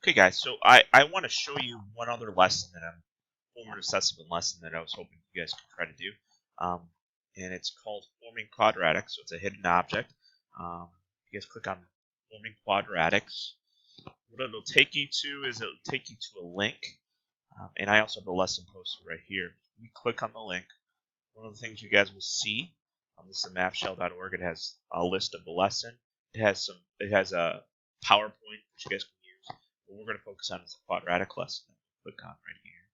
Okay, guys, so I want to show you one other lesson that formative assessment lesson that I was hoping you guys could try to do. And it's called forming quadratics, so it's a hidden object. You guys click on forming quadratics. What it'll take you to is it'll take you to a link. And I also have the lesson posted right here. You click on the link. One of the things you guys will see, this is mathshell.org. It has a list of the lesson. It has a PowerPoint which you guys can use. What we're going to focus on is the quadratic lesson. Click on right here,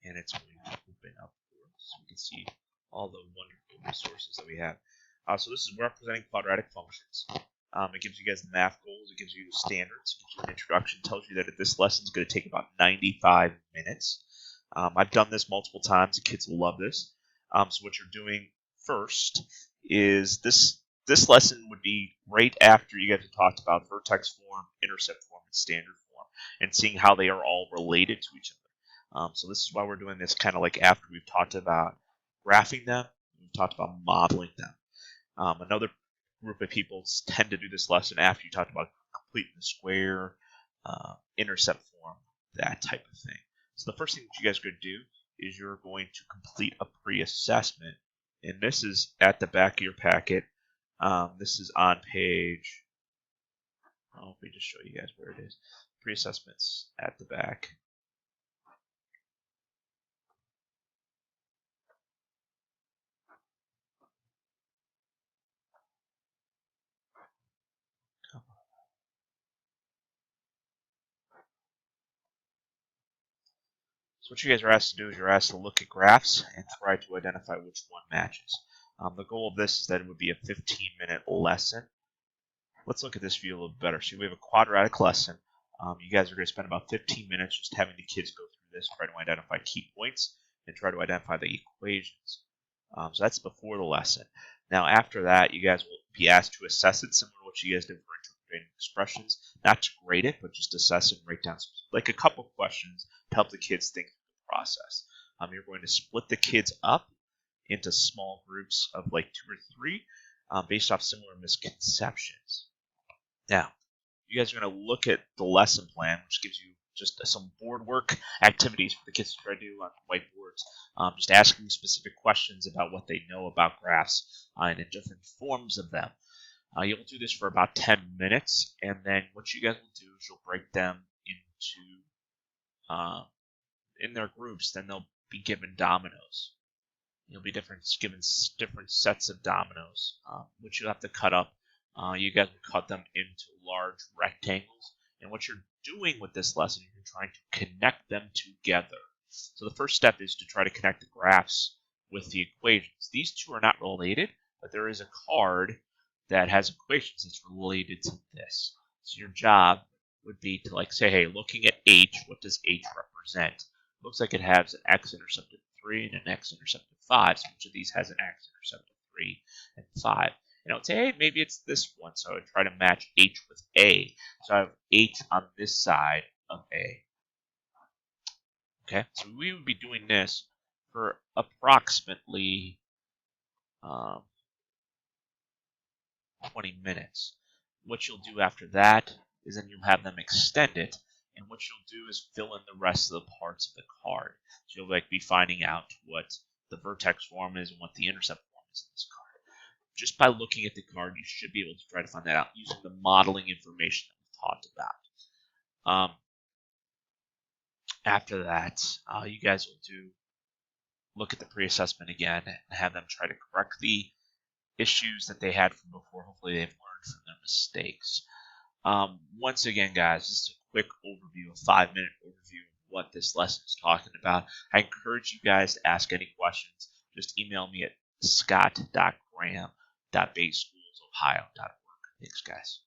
and it's going to open up for us so we can see all the wonderful resources that we have. So this is representing quadratic functions. It gives you guys the math goals. It gives you standards. It gives you an introduction. Tells you that this lesson is going to take about 95 minutes. I've done this multiple times. The kids love this. So what you're doing first is this lesson would be right after you guys have talked about vertex form, intercept form, and standard form, and seeing how they are all related to each other. So this is why we're doing this kind of like after we've talked about graphing them, we've talked about modeling them. Another group of people tend to do this lesson after you talked about completing the square, intercept form, that type of thing. So the first thing that you guys are going to do is you're going to complete a pre-assessment, and this is at the back of your packet. This is on page, let me just show you guys where it is. Pre-assessments at the back. So what you guys are asked to do is you're asked to look at graphs and try to identify which one matches. The goal of this is that it would be a 15-minute lesson. Let's look at this view a little better. So we have a quadratic lesson. You guys are going to spend about 15 minutes just having the kids go through this, try to identify key points, and try to identify the equations. So that's before the lesson. Now after that, you guys will be asked to assess it, similar to what you guys did for interpreting expressions. Not to grade it, but just assess it and write down like a couple questions to help the kids think through the process. You're going to split the kids up into small groups of like 2 or 3 based off similar misconceptions. Now, you guys are going to look at the lesson plan, which gives you just some board work activities for the kids to try to do on whiteboards, just asking specific questions about what they know about graphs and in different forms of them. You'll do this for about 10 minutes, and then what you guys will do is you'll break them into in their groups. Then they'll be given dominoes. You'll be given different sets of dominoes, which you'll have to cut up. You guys will cut them into large rectangles. And what you're doing with this lesson, you're trying to connect them together. So the first step is to try to connect the graphs with the equations. These two are not related, but there is a card that has equations that's related to this. So your job would be to like say, hey, looking at H, what does H represent? Looks like it has an x-intercept of 3 and an x-intercept of 5. So each of these has an x-intercept of 3 and 5. And I would say, hey, maybe it's this one. So I would try to match H with A. So I have H on this side of A. Okay, so we would be doing this for approximately 20 minutes. What you'll do after that is then you'll have them extend it. And what you'll do is fill in the rest of the parts of the card. So you'll like be finding out what the vertex form is and what the intercept form is in this card. Just by looking at the card, you should be able to try to find that out using the modeling information that we talked about. After that, you guys will look at the pre-assessment again and have them try to correct the issues that they had from before. Hopefully they've learned from their mistakes. Once again, guys, this is a quick overview, a 5-minute overview of what this lesson is talking about. I encourage you guys to ask any questions. Just email me at scott.graham@bayschoolsohio.org. Thanks, guys.